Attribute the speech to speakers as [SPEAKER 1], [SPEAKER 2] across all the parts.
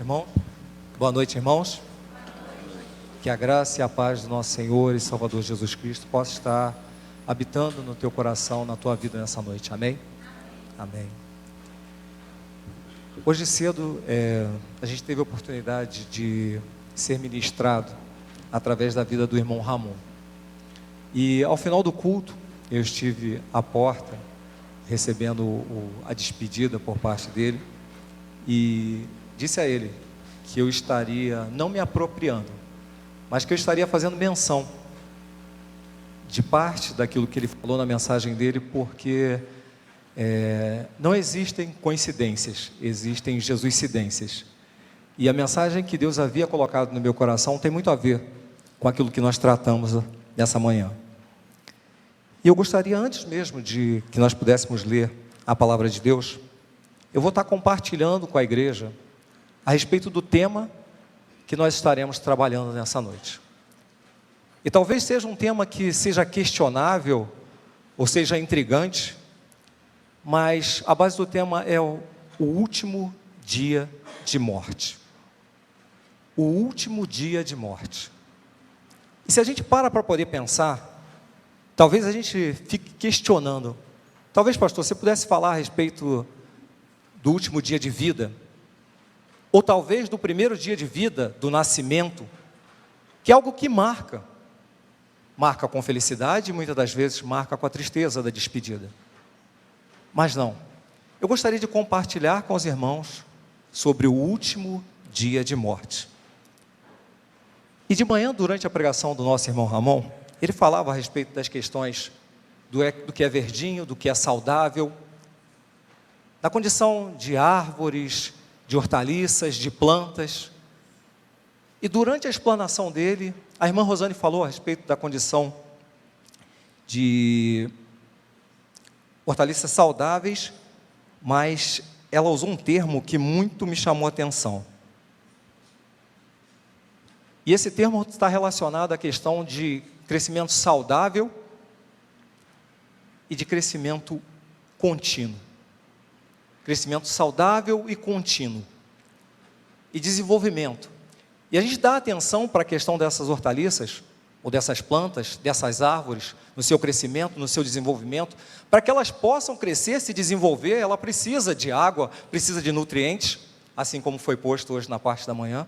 [SPEAKER 1] Irmão, boa noite, irmãos. Que a graça e a paz do nosso Senhor e Salvador Jesus Cristo possa estar habitando no teu coração, na tua vida nessa noite. Amém? Amém. Hoje cedo, a gente teve a oportunidade de ser ministrado através da vida do irmão Ramon. E ao final do culto, eu estive à porta, recebendo a despedida por parte dele, e disse a ele que eu estaria não me apropriando, mas que eu estaria fazendo menção de parte daquilo que ele falou na mensagem dele, porque não existem coincidências, existem jesuscidências. E a mensagem que Deus havia colocado no meu coração tem muito a ver com aquilo que nós tratamos nessa manhã. E eu gostaria, antes mesmo de que nós pudéssemos ler a palavra de Deus, eu vou estar compartilhando com a igreja a respeito do tema que nós estaremos trabalhando nessa noite. E talvez seja um tema que seja questionável, ou seja intrigante, mas a base do tema é o último dia de morte. O último dia de morte. E se a gente para poder pensar, talvez a gente fique questionando. Talvez, pastor, você pudesse falar a respeito do último dia de vida, ou talvez do primeiro dia de vida, do nascimento, que é algo que marca com felicidade e muitas das vezes marca com a tristeza da despedida. Mas não, eu gostaria de compartilhar com os irmãos sobre o último dia de morte. E de manhã, durante a pregação do nosso irmão Ramon, ele falava a respeito das questões do que é verdinho, do que é saudável, da condição de árvores, de hortaliças, de plantas. E durante a explanação dele, a irmã Rosane falou a respeito da condição de hortaliças saudáveis, mas ela usou um termo que muito me chamou a atenção. E esse termo está relacionado à questão de crescimento saudável e de crescimento contínuo. Crescimento saudável e contínuo. E desenvolvimento. E a gente dá atenção para a questão dessas hortaliças, ou dessas plantas, dessas árvores, no seu crescimento, no seu desenvolvimento. Para que elas possam crescer, se desenvolver, ela precisa de água, precisa de nutrientes, assim como foi posto hoje na parte da manhã.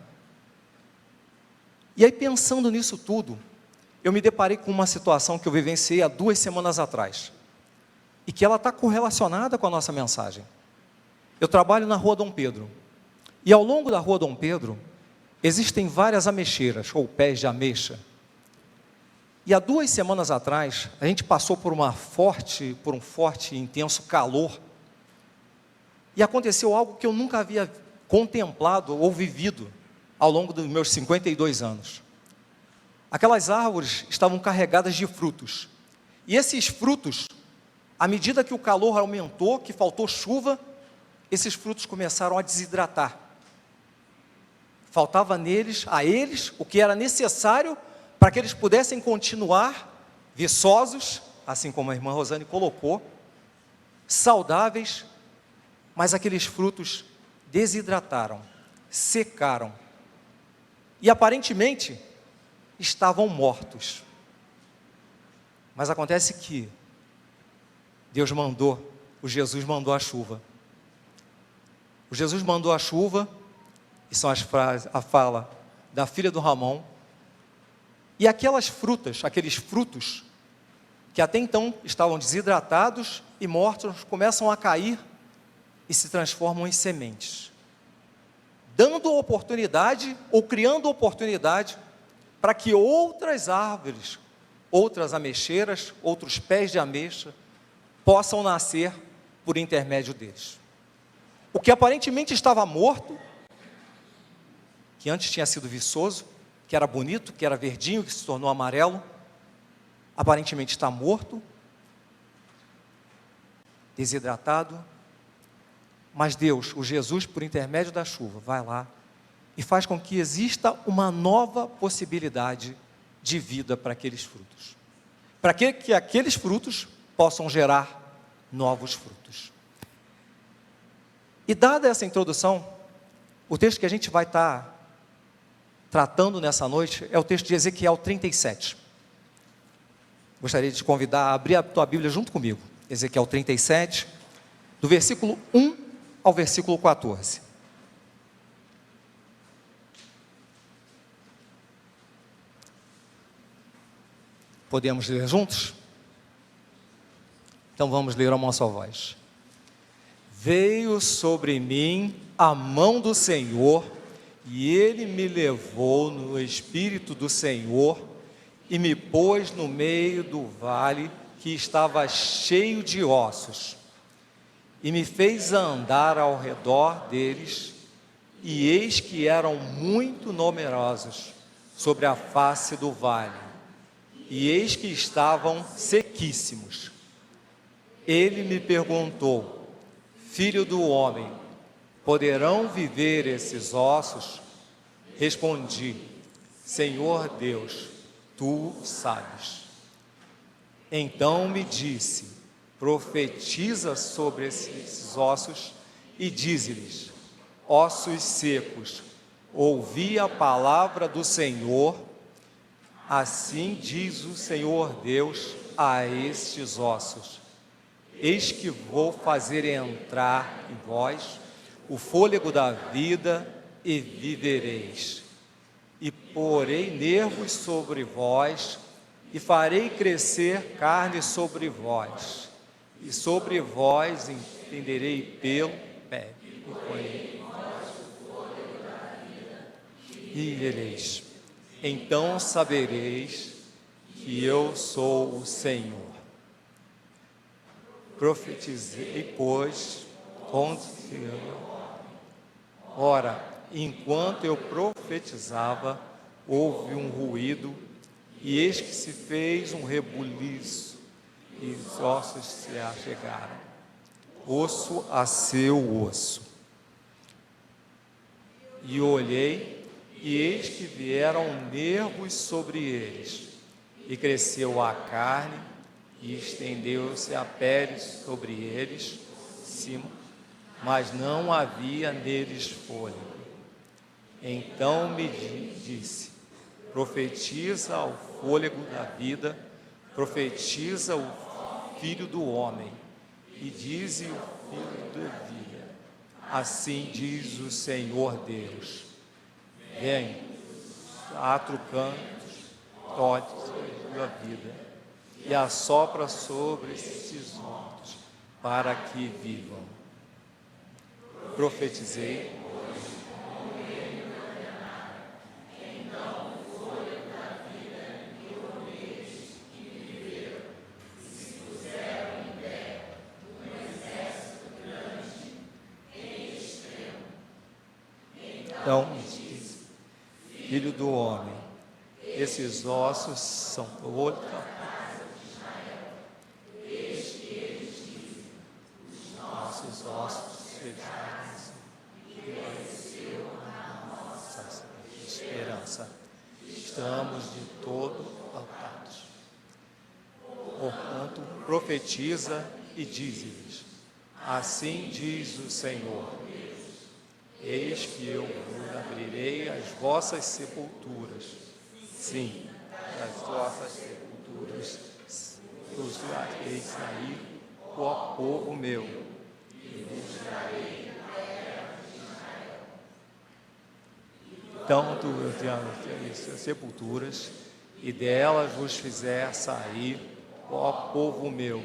[SPEAKER 1] E aí, pensando nisso tudo, eu me deparei com uma situação que eu vivenciei há 2 semanas atrás, e que ela está correlacionada com a nossa mensagem. Eu trabalho na Rua Dom Pedro, e ao longo da Rua Dom Pedro, existem várias ameixeiras, ou pés de ameixa. E há 2 semanas atrás, a gente passou por um forte e intenso calor, e aconteceu algo que eu nunca havia contemplado ou vivido ao longo dos meus 52 anos. Aquelas árvores estavam carregadas de frutos, e esses frutos, à medida que o calor aumentou, que faltou chuva, esses frutos começaram a desidratar. Faltava a eles, o que era necessário para que eles pudessem continuar viçosos, assim como a irmã Rosane colocou, saudáveis, mas aqueles frutos desidrataram, secaram, e aparentemente estavam mortos. Mas acontece que Deus mandou, o Jesus mandou a chuva. O Jesus mandou a chuva, e são a fala da filha do Ramon, e aqueles frutos, que até então estavam desidratados e mortos, começam a cair e se transformam em sementes, dando oportunidade, ou criando oportunidade, para que outras árvores, outras ameixeiras, outros pés de ameixa, possam nascer por intermédio deles. O que aparentemente estava morto, que antes tinha sido viçoso, que era bonito, que era verdinho, que se tornou amarelo, aparentemente está morto, desidratado, mas Deus, o Jesus, por intermédio da chuva, vai lá e faz com que exista uma nova possibilidade de vida para aqueles frutos, para que aqueles frutos possam gerar novos frutos. E dada essa introdução, O texto que a gente vai estar tratando nessa noite é o texto de Ezequiel 37. Gostaria de te convidar a abrir a tua Bíblia junto comigo. Ezequiel 37, do versículo 1 ao versículo 14. Podemos ler juntos? Então vamos ler a uma só voz. Veio sobre mim a mão do Senhor, e Ele me levou no Espírito do Senhor, e me pôs no meio do vale que estava cheio de ossos, e me fez andar ao redor deles, e eis que eram muito numerosos sobre a face do vale, e eis que estavam sequíssimos. Ele me perguntou: filho do homem, poderão viver esses ossos? Respondi: Senhor Deus, tu sabes. Então me disse: profetiza sobre esses ossos e dize-lhes: ossos secos, ouvi a palavra do Senhor. Assim diz o Senhor Deus a estes ossos: eis que vou fazer entrar em vós o fôlego da vida, e vivereis. E porei nervos sobre vós, e farei crescer carne sobre vós, e sobre vós entenderei pelo pé, e porei em vós o fôlego da vida, e vivereis. Então sabereis que eu sou o Senhor. Profetizei, pois, contra o Senhor. Ora, enquanto eu profetizava, houve um ruído, e eis que se fez um rebuliço, e os ossos se achegaram, osso a seu osso. E olhei, e eis que vieram nervos sobre eles, e cresceu a carne, e estendeu-se a pele sobre eles, cima, mas não havia neles fôlego. Então me disse: profetiza ao fôlego da vida, profetiza o filho do homem, e dize o filho da vida: assim diz o Senhor Deus, vem, quatro cantos, toques da vida, e assopra sobre esses mortos, para que vivam. Profetizei, então, filho do homem, esses ossos são todos. Nossos ossos fechados, nossa esperança, estamos de todo faltados. Portanto, profetiza e dize-lhes: assim diz o Senhor, eis que eu abrirei as vossas sepulturas, sim, as vossas sepulturas, os farei sair, ó povo meu, e vos darei a terra de Israel. Então tu as sepulturas, e delas vos fizer sair, ó povo meu,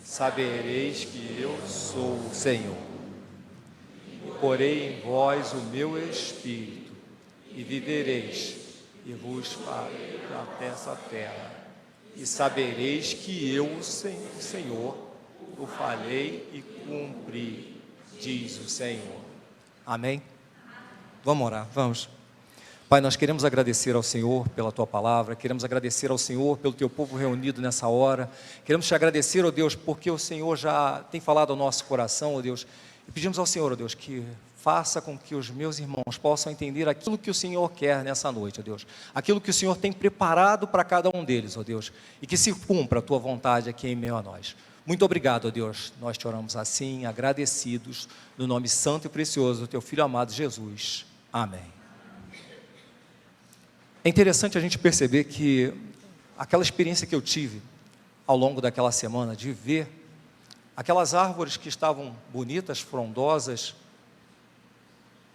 [SPEAKER 1] sabereis que eu sou o Senhor. Porei em vós o meu espírito, e vivereis, e vos farei até essa terra, e sabereis que eu, o Senhor, o falei e cumpri, diz o Senhor. Amém? Vamos orar, vamos. Pai, nós queremos agradecer ao Senhor pela Tua palavra, queremos agradecer ao Senhor pelo Teu povo reunido nessa hora, queremos Te agradecer, ó Deus, porque o Senhor já tem falado ao nosso coração, ó Deus, e pedimos ao Senhor, ó Deus, que faça com que os meus irmãos possam entender aquilo que o Senhor quer nessa noite, ó Deus, aquilo que o Senhor tem preparado para cada um deles, ó Deus, e que se cumpra a Tua vontade aqui em meio a nós. Muito obrigado, ó Deus. Nós te oramos assim, agradecidos, no nome santo e precioso do teu Filho amado Jesus. Amém. É interessante a gente perceber que aquela experiência que eu tive ao longo daquela semana, de ver aquelas árvores que estavam bonitas, frondosas,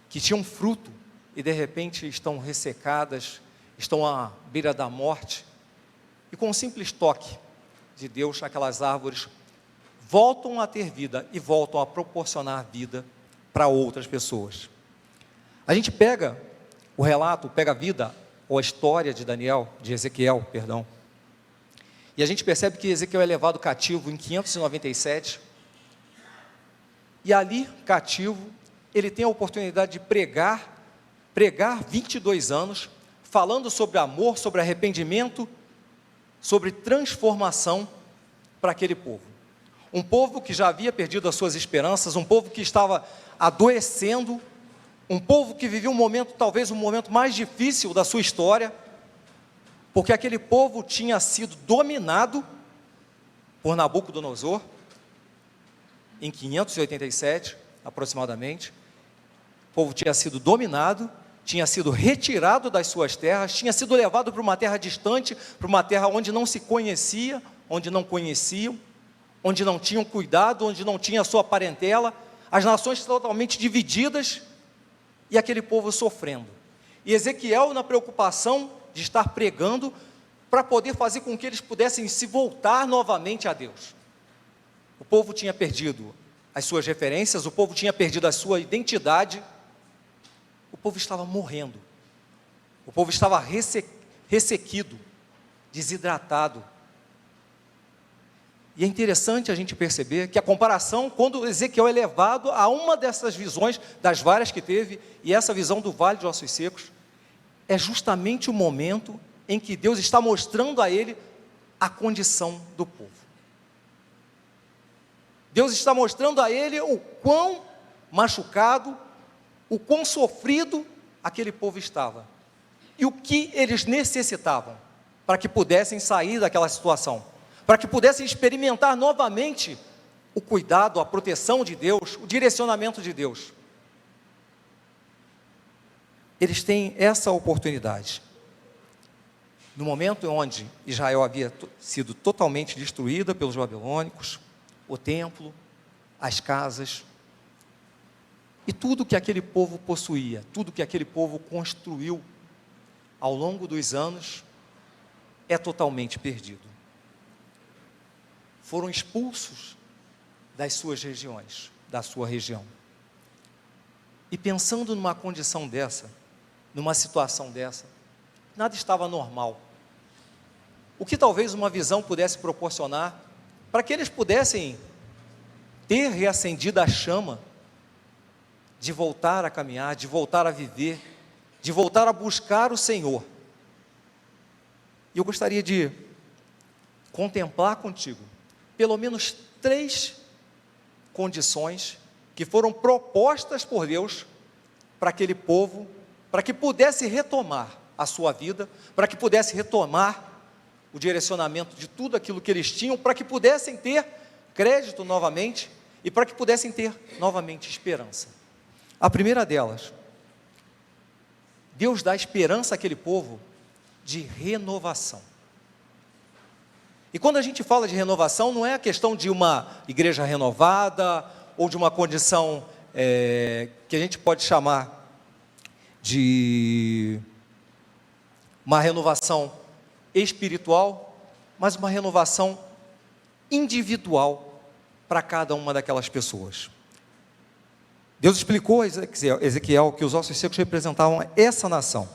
[SPEAKER 1] que tinham fruto e de repente estão ressecadas, estão à beira da morte, e com um simples toque de Deus, aquelas árvores voltam a ter vida e voltam a proporcionar vida para outras pessoas. A gente pega o relato, pega a vida, ou a história de Ezequiel, e a gente percebe que Ezequiel é levado cativo em 597, e ali, cativo, ele tem a oportunidade de pregar 22 anos, falando sobre amor, sobre arrependimento, sobre transformação para aquele povo. Um povo que já havia perdido as suas esperanças, um povo que estava adoecendo, um povo que vivia um momento, talvez o momento mais difícil da sua história, porque aquele povo tinha sido dominado por Nabucodonosor, em 587, aproximadamente. O povo tinha sido dominado, tinha sido retirado das suas terras, tinha sido levado para uma terra distante, para uma terra onde não se conhecia, onde não conheciam, onde não tinham cuidado, onde não tinha a sua parentela, as nações totalmente divididas, e aquele povo sofrendo. E Ezequiel, na preocupação de estar pregando, para poder fazer com que eles pudessem se voltar novamente a Deus. O povo tinha perdido as suas referências, o povo tinha perdido a sua identidade, o povo estava morrendo, o povo estava ressequido, desidratado. E é interessante a gente perceber que a comparação, quando Ezequiel é levado a uma dessas visões, das várias que teve, e essa visão do vale de ossos secos, é justamente o momento em que Deus está mostrando a ele a condição do povo. Deus está mostrando a ele o quão machucado, o quão sofrido aquele povo estava, e o que eles necessitavam, para que pudessem sair daquela situação, para que pudessem experimentar novamente o cuidado, a proteção de Deus, o direcionamento de Deus. Eles têm essa oportunidade. No momento onde Israel havia sido totalmente destruída pelos babilônicos, o templo, as casas, e tudo que aquele povo possuía, tudo que aquele povo construiu ao longo dos anos, é totalmente perdido. Foram expulsos das suas regiões, da sua região. E pensando numa condição dessa, numa situação dessa, nada estava normal. O que talvez uma visão pudesse proporcionar, para que eles pudessem ter reacendido a chama, de voltar a caminhar, de voltar a viver, de voltar a buscar o Senhor. E eu gostaria de contemplar contigo, pelo menos 3 condições que foram propostas por Deus para aquele povo, para que pudesse retomar a sua vida, para que pudesse retomar o direcionamento de tudo aquilo que eles tinham, para que pudessem ter crédito novamente e para que pudessem ter novamente esperança. A primeira delas, Deus dá esperança àquele povo de renovação. E quando a gente fala de renovação, não é a questão de uma igreja renovada, ou de uma condição que a gente pode chamar de uma renovação espiritual, mas uma renovação individual para cada uma daquelas pessoas. Deus explicou a Ezequiel que os ossos secos representavam essa nação.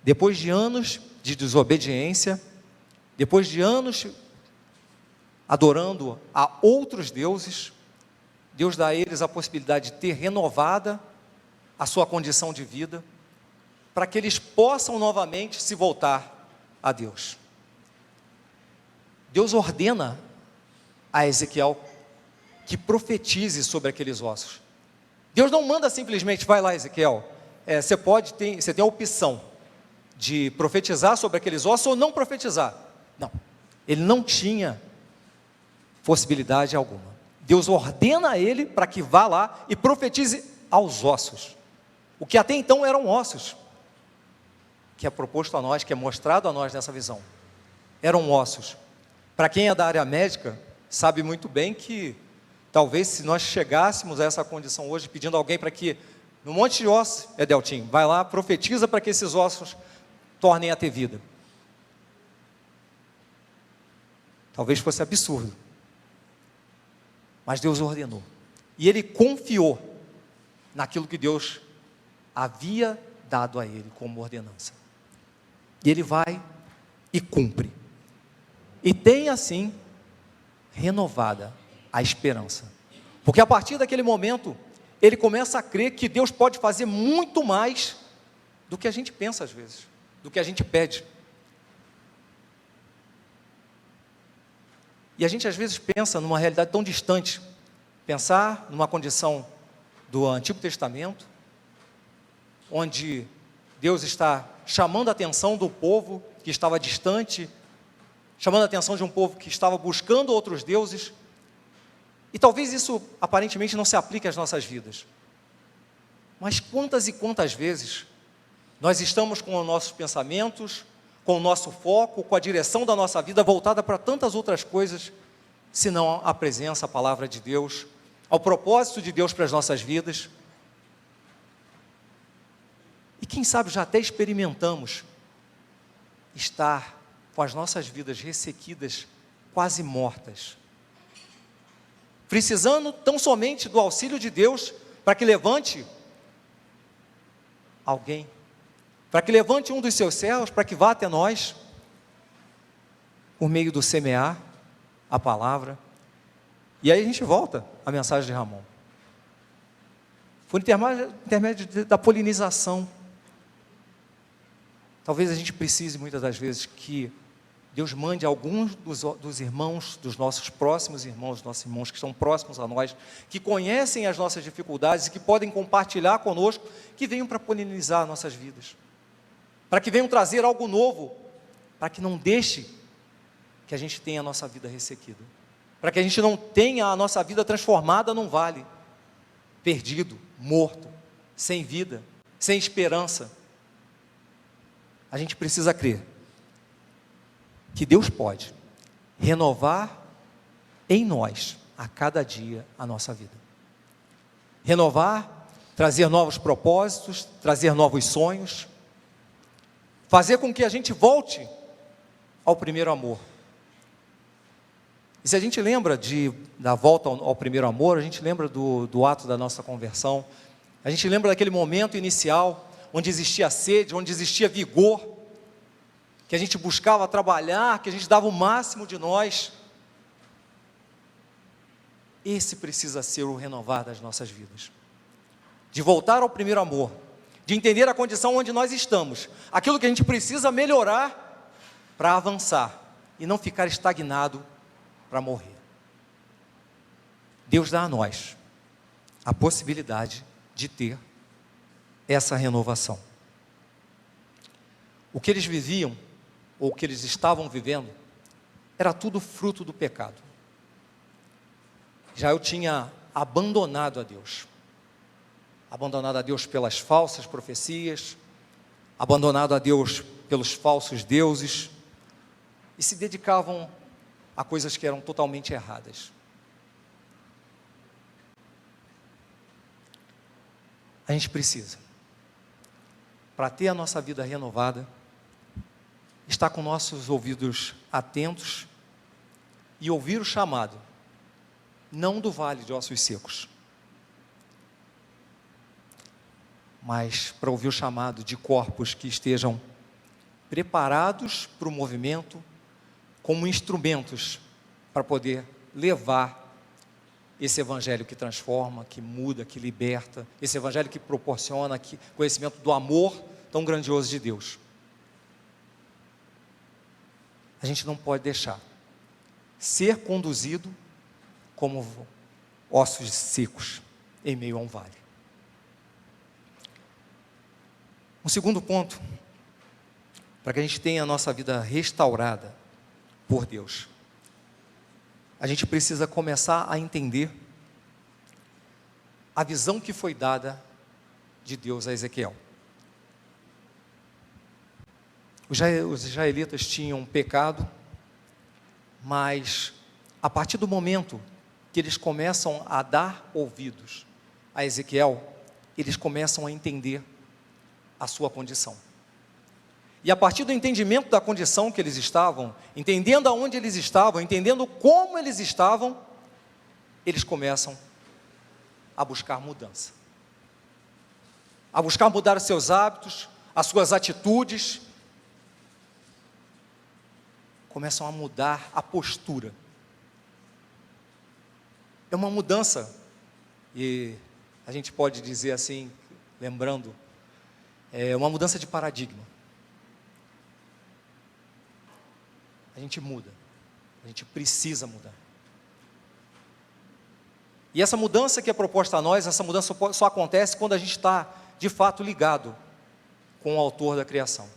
[SPEAKER 1] Depois de anos de desobediência, depois de anos adorando a outros deuses, Deus dá a eles a possibilidade de ter renovada a sua condição de vida, para que eles possam novamente se voltar a Deus. Deus ordena a Ezequiel que profetize sobre aqueles ossos. Deus não manda simplesmente, vai lá Ezequiel, você tem a opção de profetizar sobre aqueles ossos ou não profetizar. Não, ele não tinha possibilidade alguma. Deus ordena a ele para que vá lá e profetize aos ossos. O que até então eram ossos, que é proposto a nós, que é mostrado a nós nessa visão. Eram ossos. Para quem é da área médica, sabe muito bem que talvez se nós chegássemos a essa condição hoje, pedindo a alguém para que, no monte de ossos, Edeltinho, vai lá, profetiza para que esses ossos tornem a ter vida. Talvez fosse absurdo. Mas Deus ordenou. E ele confiou naquilo que Deus havia dado a ele como ordenança. E ele vai e cumpre. E tem assim renovada a esperança. Porque a partir daquele momento, ele começa a crer que Deus pode fazer muito mais do que a gente pensa às vezes, do que a gente pede. E a gente às vezes pensa numa realidade tão distante, pensar numa condição do Antigo Testamento, onde Deus está chamando a atenção do povo que estava distante, chamando a atenção de um povo que estava buscando outros deuses, e talvez isso aparentemente não se aplique às nossas vidas, mas quantas e quantas vezes nós estamos com os nossos pensamentos, com o nosso foco, com a direção da nossa vida voltada para tantas outras coisas, senão a presença, a palavra de Deus, ao propósito de Deus para as nossas vidas. E quem sabe já até experimentamos estar com as nossas vidas ressequidas, quase mortas, precisando tão somente do auxílio de Deus para que levante alguém, para que levante um dos seus servos, para que vá até nós, por meio do semear a palavra. E aí a gente volta à mensagem de Ramon. Por intermédio da polinização. Talvez a gente precise muitas das vezes que Deus mande alguns dos irmãos, dos nossos próximos irmãos, dos nossos irmãos que estão próximos a nós, que conhecem as nossas dificuldades e que podem compartilhar conosco, que venham para polinizar nossas vidas, para que venham trazer algo novo, para que não deixe que a gente tenha a nossa vida ressequida, para que a gente não tenha a nossa vida transformada num vale, perdido, morto, sem vida, sem esperança. A gente precisa crer que Deus pode renovar em nós, a cada dia, a nossa vida. Renovar, trazer novos propósitos, trazer novos sonhos, fazer com que a gente volte ao primeiro amor. E se a gente lembra da volta ao primeiro amor, a gente lembra do ato da nossa conversão, a gente lembra daquele momento inicial, onde existia sede, onde existia vigor, que a gente buscava trabalhar, que a gente dava o máximo de nós. Esse precisa ser o renovar das nossas vidas, de voltar ao primeiro amor, de entender a condição onde nós estamos, aquilo que a gente precisa melhorar para avançar, e não ficar estagnado para morrer. Deus dá a nós a possibilidade de ter essa renovação. O que eles viviam, ou o que eles estavam vivendo, era tudo fruto do pecado. Já eu tinha abandonado a Deus pelas falsas profecias, abandonado a Deus pelos falsos deuses, e se dedicavam a coisas que eram totalmente erradas. A gente precisa, para ter a nossa vida renovada, estar com nossos ouvidos atentos e ouvir o chamado, não do vale de ossos secos, mas para ouvir o chamado de corpos que estejam preparados para o movimento, como instrumentos para poder levar esse evangelho que transforma, que muda, que liberta, esse evangelho que proporciona conhecimento do amor tão grandioso de Deus. A gente não pode deixar ser conduzido como ossos secos em meio a um vale. Um segundo ponto, para que a gente tenha a nossa vida restaurada por Deus. a gente precisa começar a entender a visão que foi dada de Deus a Ezequiel. Os israelitas tinham pecado, mas a partir do momento que eles começam a dar ouvidos a Ezequiel, eles começam a entender a sua condição. E a partir do entendimento da condição que eles estavam, entendendo aonde eles estavam, entendendo como eles estavam, eles começam a buscar mudança. A buscar mudar os seus hábitos, as suas atitudes. Começam a mudar a postura. É uma mudança, e a gente pode dizer assim, lembrando, é uma mudança de paradigma. A gente muda, a gente precisa mudar. E essa mudança que é proposta a nós, essa mudança só acontece quando a gente está, de fato, ligado com o autor da criação.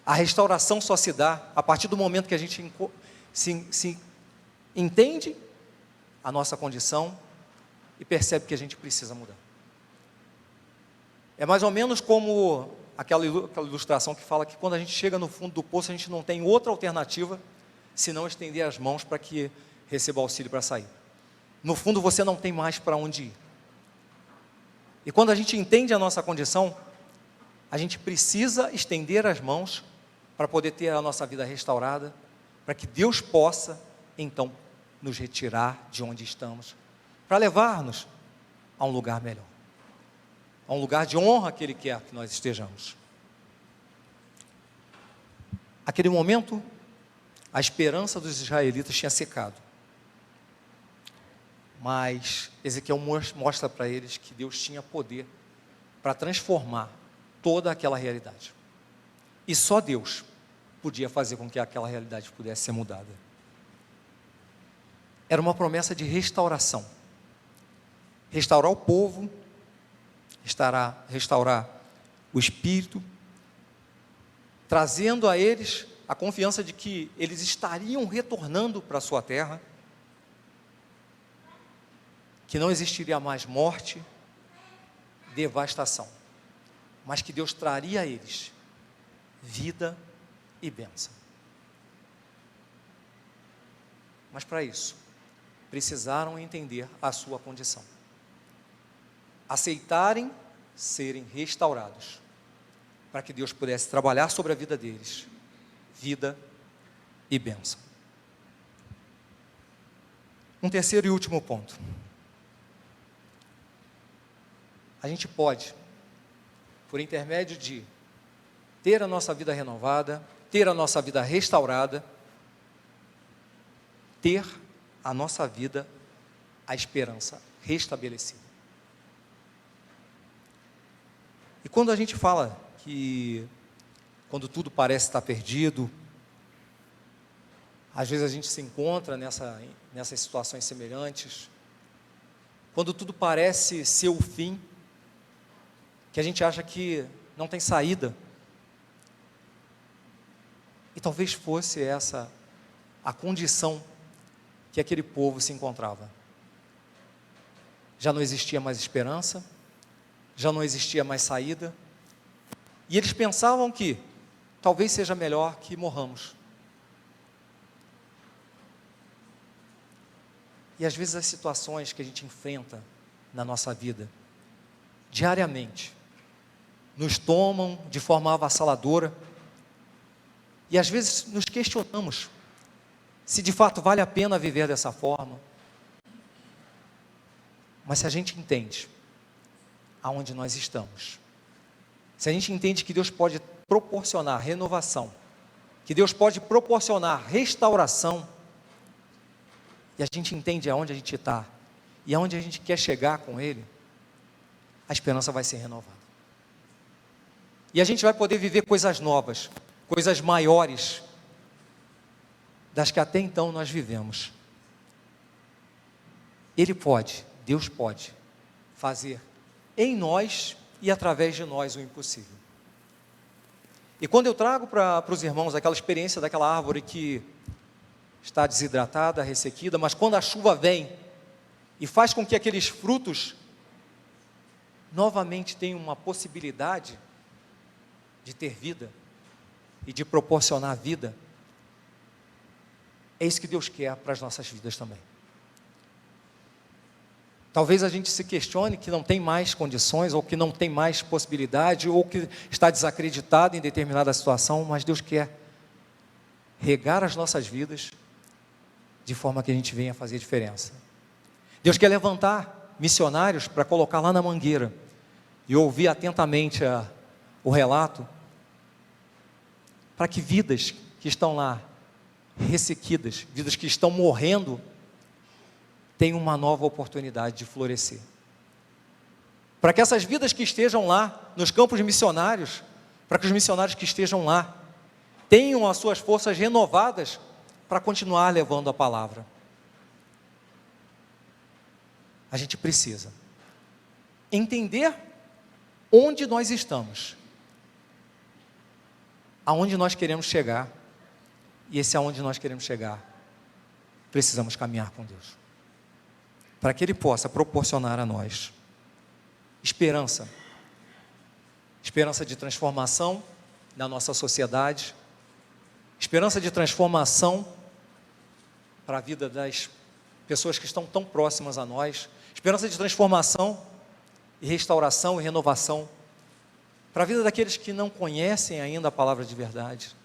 [SPEAKER 1] A restauração só se dá a partir do momento que a gente se entende a nossa condição e percebe que a gente precisa mudar. É mais ou menos como aquela ilustração que fala que quando a gente chega no fundo do poço, a gente não tem outra alternativa senão estender as mãos para que receba auxílio para sair. No fundo, você não tem mais para onde ir. E quando a gente entende a nossa condição, a gente precisa estender as mãos para poder ter a nossa vida restaurada, para que Deus possa, então, nos retirar de onde estamos, para levar-nos a um lugar melhor, a um lugar de honra que Ele quer que nós estejamos. Aquele momento, a esperança dos israelitas tinha secado, mas Ezequiel mostra para eles que Deus tinha poder para transformar toda aquela realidade, e só Deus podia fazer com que aquela realidade pudesse ser mudada. Era uma promessa de restauração, restaurar o povo, restaurar o espírito, trazendo a eles a confiança de que eles estariam retornando para a sua terra, que não existiria mais morte, devastação, mas que Deus traria a eles vida e bênção. Mas para isso, precisaram entender a sua condição, aceitarem serem restaurados, para que Deus pudesse trabalhar sobre a vida deles, vida e bênção. Um terceiro e último ponto. A gente pode, por intermédio de ter a nossa vida renovada, ter a nossa vida restaurada, ter a nossa vida, a esperança restabelecida. E quando a gente fala que, quando tudo parece estar perdido, às vezes a gente se encontra nessas situações semelhantes, quando tudo parece ser o fim, que a gente acha que não tem saída, e talvez fosse essa a condição que aquele povo se encontrava. Já não existia mais esperança, já não existia mais saída, e eles pensavam que talvez seja melhor que morramos. E às vezes as situações que a gente enfrenta na nossa vida, diariamente, nos tomam de forma avassaladora, e às vezes nos questionamos se de fato vale a pena viver dessa forma. Mas se a gente entende aonde nós estamos, se a gente entende que Deus pode proporcionar renovação, que Deus pode proporcionar restauração, e a gente entende aonde a gente está, e aonde a gente quer chegar com Ele, a esperança vai ser renovada. E a gente vai poder viver coisas novas, coisas maiores, das que até então nós vivemos. Ele pode, Deus pode, fazer em nós e através de nós o impossível. E quando eu trago para os irmãos aquela experiência daquela árvore que está desidratada, ressequida, mas quando a chuva vem e faz com que aqueles frutos novamente tenham uma possibilidade de ter vida e de proporcionar vida, é isso que Deus quer para as nossas vidas também. Talvez a gente se questione que não tem mais condições, ou que não tem mais possibilidade, ou que está desacreditado em determinada situação, mas Deus quer regar as nossas vidas de forma que a gente venha fazer diferença. Deus quer levantar missionários para colocar lá na mangueira e ouvir atentamente o relato, para que vidas que estão lá ressequidas, vidas que estão morrendo, tenham uma nova oportunidade de florescer. Para que essas vidas que estejam lá nos campos missionários, para que os missionários que estejam lá tenham as suas forças renovadas para continuar levando a palavra. A gente precisa entender onde nós estamos, aonde nós queremos chegar, e esse aonde nós queremos chegar, precisamos caminhar com Deus, para que Ele possa proporcionar a nós esperança de transformação na nossa sociedade, esperança de transformação para a vida das pessoas que estão tão próximas a nós, esperança de transformação e restauração e renovação para a vida daqueles que não conhecem ainda a palavra de verdade.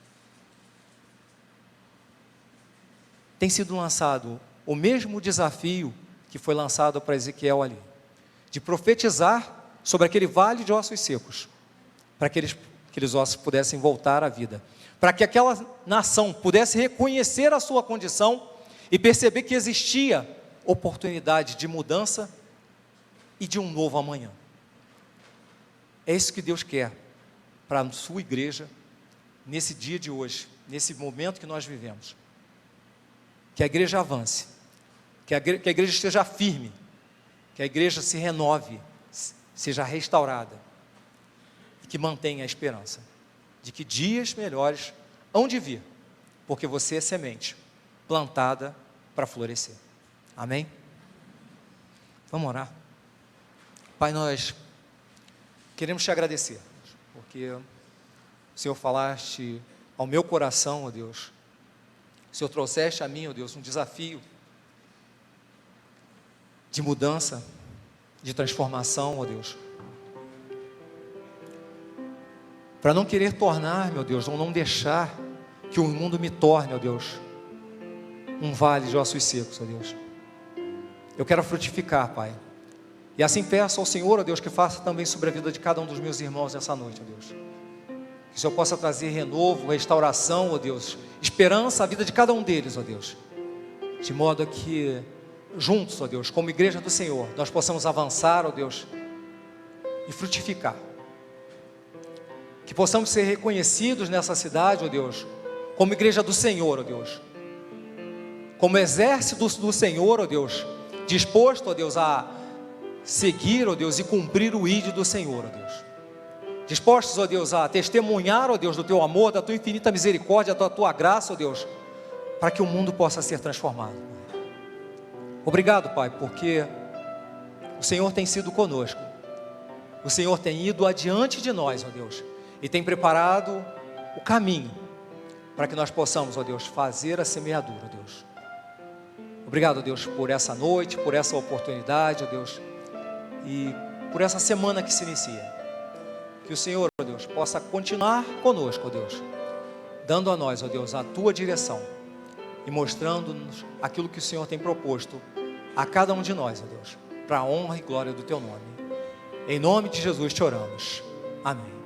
[SPEAKER 1] Tem sido lançado o mesmo desafio que foi lançado para Ezequiel ali, de profetizar sobre aquele vale de ossos secos, para que aqueles ossos pudessem voltar à vida, para que aquela nação pudesse reconhecer a sua condição e perceber que existia oportunidade de mudança e de um novo amanhã. É isso que Deus quer para a sua igreja, nesse dia de hoje, nesse momento que nós vivemos. Que a igreja avance, que a igreja esteja firme, que a igreja se renove, seja restaurada, e que mantenha a esperança de que dias melhores hão de vir, porque você é semente plantada para florescer. Amém? Vamos orar. Pai, nós queremos te agradecer, porque o Senhor falaste ao meu coração, ó Deus, o Senhor trouxeste a mim, ó Deus, um desafio de mudança, de transformação, ó Deus, para não querer tornar, meu Deus, ou não deixar que o mundo me torne, ó Deus, um vale de ossos secos, ó Deus. Eu quero frutificar, Pai, e assim peço ao Senhor, ó Deus, que faça também sobre a vida de cada um dos meus irmãos nessa noite, ó Deus, que o Senhor possa trazer renovo, restauração, ó Deus, esperança à vida de cada um deles, ó Deus, de modo que juntos, ó Deus, como igreja do Senhor, nós possamos avançar, ó Deus, e frutificar, que possamos ser reconhecidos nessa cidade, ó Deus, como igreja do Senhor, ó Deus, como exército do Senhor, ó Deus, disposto, ó Deus, a seguir, ó Deus, e cumprir o ídolo do Senhor, ó Deus, dispostos, ó Deus, a testemunhar, ó Deus, do teu amor, da tua infinita misericórdia, da tua graça, ó Deus, para que o mundo possa ser transformado. Obrigado, Pai, porque o Senhor tem sido conosco, o Senhor tem ido adiante de nós, ó Deus, e tem preparado o caminho para que nós possamos, ó Deus, fazer a semeadura, ó Deus. Obrigado, ó Deus, por essa noite, por essa oportunidade, ó Deus, e por essa semana que se inicia. Que o Senhor, ó Deus, possa continuar conosco, ó Deus, dando a nós, ó Deus, a tua direção e mostrando-nos aquilo que o Senhor tem proposto a cada um de nós, ó Deus, para a honra e glória do teu nome. Em nome de Jesus te oramos. Amém.